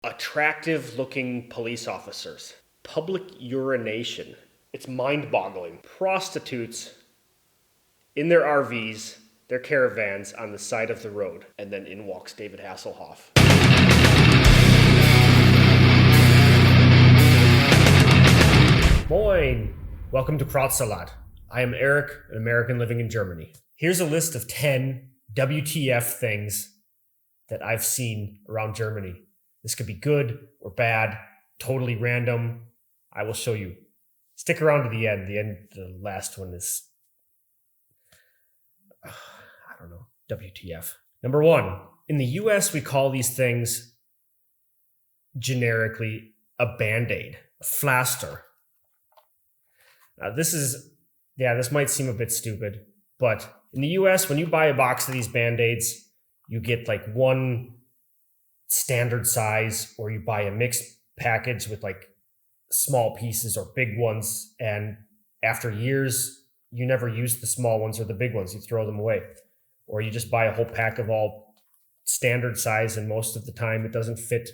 Attractive looking police officers. Public urination. It's mind boggling. Prostitutes in their RVs, their caravans on the side of the road. And then in walks David Hasselhoff. Moin! Welcome to Krautsalat. I am Eric, an American living in Germany. Here's a list of 10 WTF things that I've seen around Germany. This could be good or bad, totally random. I will show you. Stick around to the end. The last one is, I don't know, WTF. Number one, in the US, we call these things generically a Band-Aid, a pflaster. Now this might seem a bit stupid, but in the US, when you buy a box of these Band-Aids, you get like one standard size, or you buy a mixed package with like small pieces or big ones, and after years you never use the small ones or the big ones, you throw them away, or you just buy a whole pack of all standard size, and most of the time it doesn't fit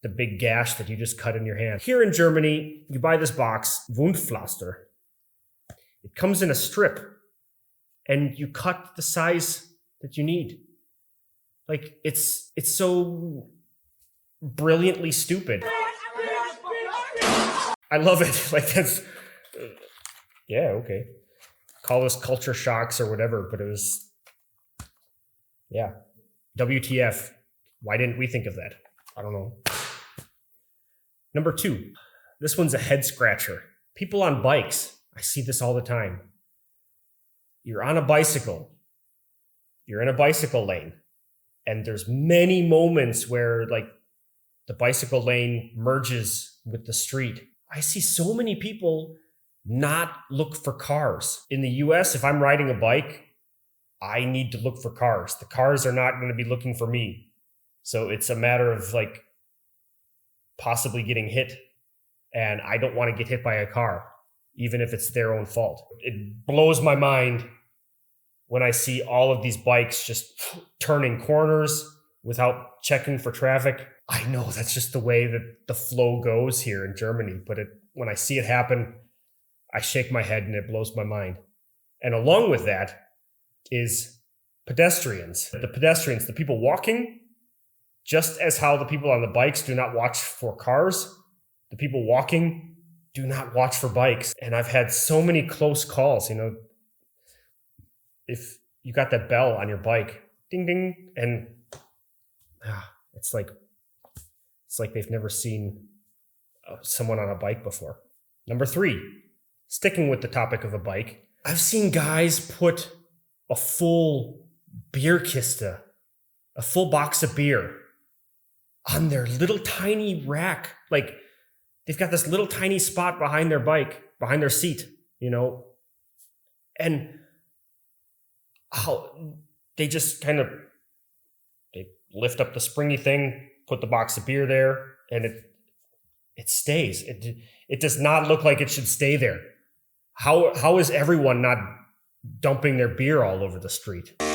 the big gash that you just cut in your hand. Here in Germany, you buy this box, Wundpflaster. It comes in a strip, and you cut the size that you need. Like, it's so brilliantly stupid. I love it. Like, that's, yeah, okay. Call this culture shocks or whatever, but it was, yeah. WTF. Why didn't we think of that? I don't know. Number two, this one's a head scratcher. People on bikes. I see this all the time. You're on a bicycle. You're in a bicycle lane. And there's many moments where like the bicycle lane merges with the street. I see so many people not look for cars. In the US, if I'm riding a bike, I need to look for cars. The cars are not going to be looking for me. So it's a matter of like possibly getting hit. And I don't want to get hit by a car, even if it's their own fault. It blows my mind when I see all of these bikes just turning corners without checking for traffic. I know that's just the way that the flow goes here in Germany, but when I see it happen, I shake my head and it blows my mind. And along with that is pedestrians. The people walking, just as how the people on the bikes do not watch for cars, the people walking do not watch for bikes. And I've had so many close calls, if you got that bell on your bike, ding, ding, and it's like they've never seen someone on a bike before. Number three, sticking with the topic of a bike, I've seen guys put a full beer kiste, a full box of beer on their little tiny rack. Like they've got this little tiny spot behind their bike, behind their seat, and how they just they lift up the springy thing, put the box of beer there, and it stays. It does not look like it should stay there. How is everyone not dumping their beer all over the street? I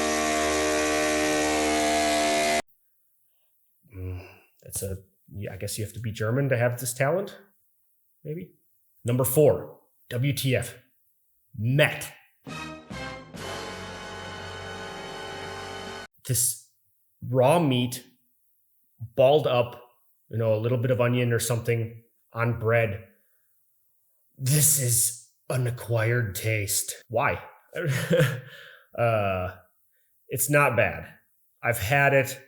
guess you have to be German to have this talent, maybe. Number four, WTF, Met. This raw meat, balled up, a little bit of onion or something on bread. This is an acquired taste. Why? It's not bad. I've had it.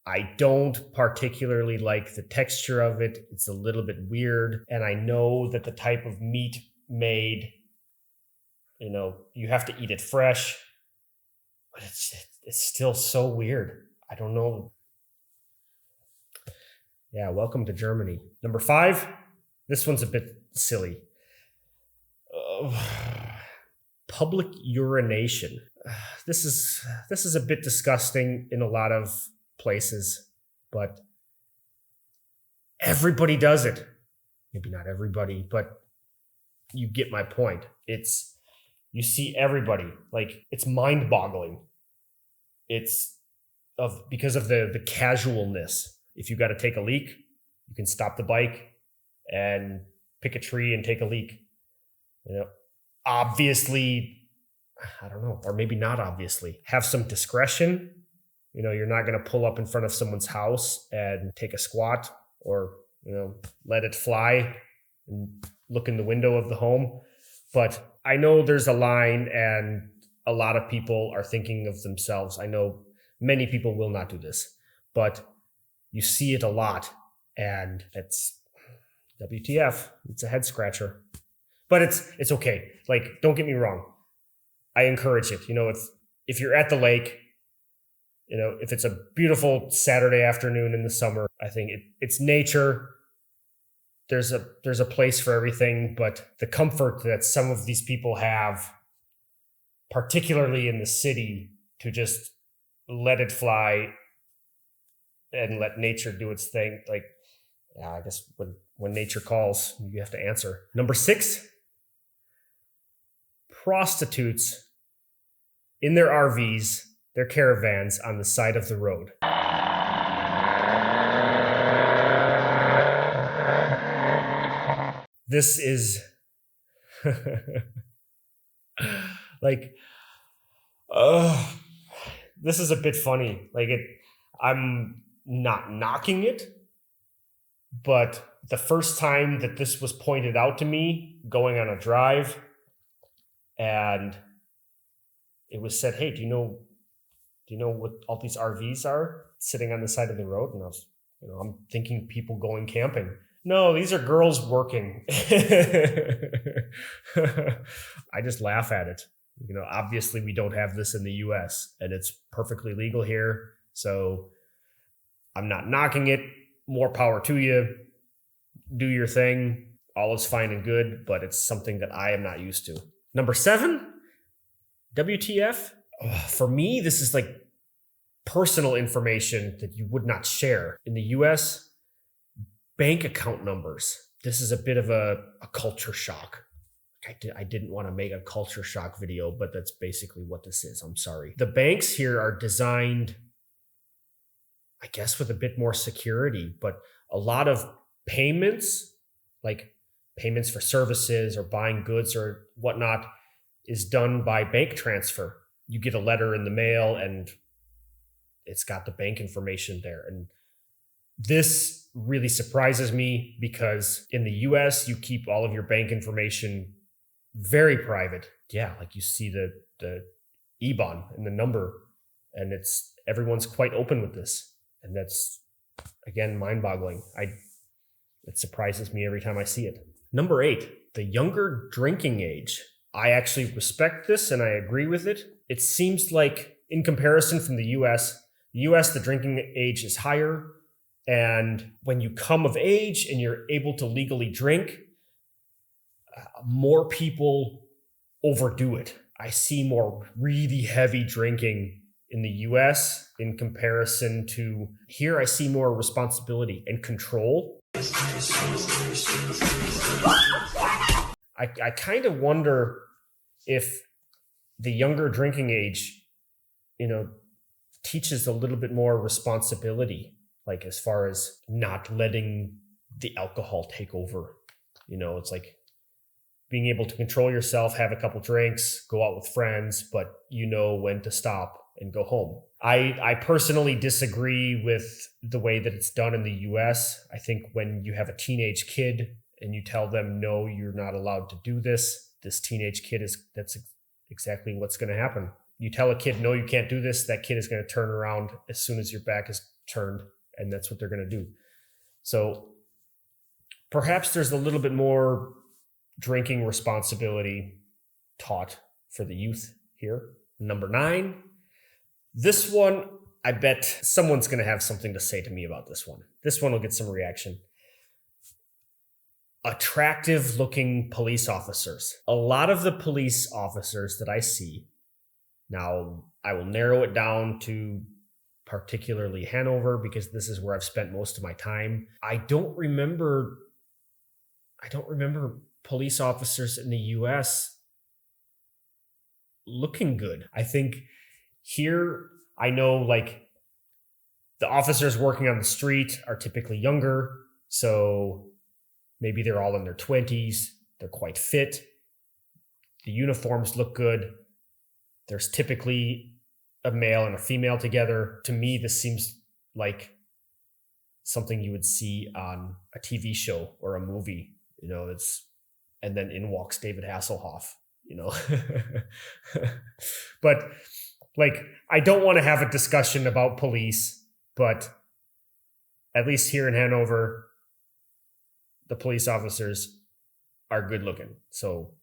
I don't particularly like the texture of it. It's a little bit weird. And I know that the type of meat made, you have to eat it fresh. But it's still so weird. I don't know. Yeah, welcome to Germany. Number five, this one's a bit silly. Public urination. This is a bit disgusting in a lot of places, but everybody does it. Maybe not everybody, but you get my point. You see everybody. Like, it's mind-boggling. It's because of the casualness. If you got to take a leak, you can stop the bike and pick a tree and take a leak. Obviously, I don't know, or maybe not obviously, have some discretion. You're not going to pull up in front of someone's house and take a squat, or, let it fly and look in the window of the home. But I know there's a line, and a lot of people are thinking of themselves. I know many people will not do this, but you see it a lot, and it's WTF. It's a head scratcher, but it's okay. Like, don't get me wrong. I encourage it. If you're at the lake, if it's a beautiful Saturday afternoon in the summer, I think it's nature. There's a place for everything, but the comfort that some of these people have, particularly in the city, to just let it fly and let nature do its thing. Like, yeah, I guess when nature calls, you have to answer. Number 6, prostitutes in their RVs, their caravans on the side of the road. This is like, this is a bit funny. Like, I'm not knocking it, but the first time that this was pointed out to me, going on a drive, and it was said, "Hey, do you know what all these RVs are sitting on the side of the road?" And I'm thinking people going camping. No, these are girls working. I just laugh at it. Obviously we don't have this in the US, and it's perfectly legal here. So I'm not knocking it. More power to you. Do your thing. All is fine and good, but it's something that I am not used to. Number 7, WTF. For me, this is like personal information that you would not share. In the US, bank account numbers. This is a bit of a culture shock. I didn't want to make a culture shock video, but that's basically what this is. I'm sorry. The banks here are designed, I guess, with a bit more security, but a lot of payments, like payments for services or buying goods or whatnot, is done by bank transfer. You get a letter in the mail and it's got the bank information there. And this really surprises me, because in the US, you keep all of your bank information very private. Yeah, like you see the IBAN and the number, and everyone's quite open with this. And that's, again, mind-boggling. It surprises me every time I see it. Number 8, the younger drinking age. I actually respect this and I agree with it. It seems like, in comparison from the US, the drinking age is higher. And when you come of age and you're able to legally drink, more people overdo it. I see more really heavy drinking in the US in comparison to here. I see more responsibility and control. I kind of wonder if the younger drinking age, teaches a little bit more responsibility, like as far as not letting the alcohol take over. It's like being able to control yourself, have a couple drinks, go out with friends, but when to stop and go home. I personally disagree with the way that it's done in the US. I think when you have a teenage kid and you tell them, no, you're not allowed to do this teenage kid that's exactly what's going to happen. You tell a kid, no, you can't do this, that kid is going to turn around as soon as your back is turned, and that's what they're going to do. So perhaps there's a little bit more drinking responsibility taught for the youth here. Number 9, this one, I bet someone's going to have something to say to me about this one. This one will get some reaction. Attractive looking police officers. A lot of the police officers that I see, now I will narrow it down to particularly Hanover, because this is where I've spent most of my time. I don't remember police officers in the US looking good. I think here, I know, like, The officers working on the street are typically younger, so maybe they're all in their 20s. They're quite fit. The uniforms look good. There's typically a male and a female together. To me, this seems like something you would see on a TV show or a movie. And then in walks David Hasselhoff. But like, I don't want to have a discussion about police, but at least here in Hanover, the police officers are good looking. So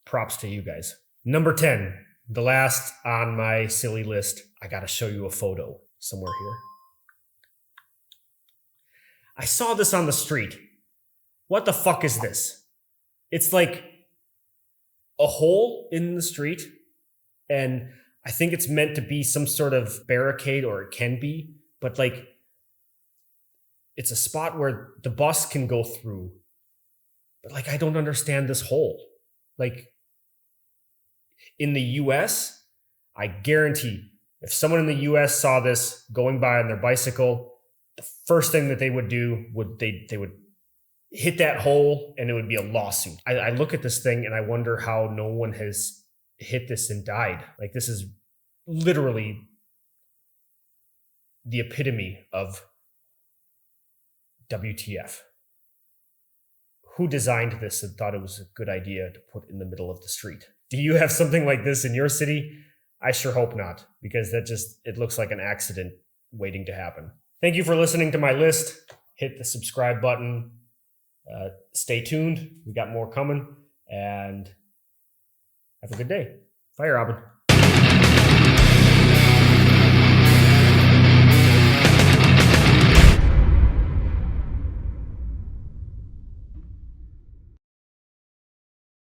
props to you guys. Number 10, the last on my silly list. I got to show you a photo somewhere here. I saw this on the street. What the fuck is this? It's like a hole in the street, and I think it's meant to be some sort of barricade, or it can be, but like, it's a spot where the bus can go through. But like, I don't understand this hole. Like, in the US, I guarantee if someone in the US saw this going by on their bicycle, the first thing that they would do would they would hit that hole, and it would be a lawsuit. I look at this thing and I wonder how no one has hit this and died. Like, this is literally the epitome of WTF. Who designed this and thought it was a good idea to put in the middle of the street? Do you have something like this in your city? I sure hope not, because it looks like an accident waiting to happen. Thank you for listening to my list. Hit the subscribe button. Stay tuned. We got more coming, and have a good day. Fire, Robin.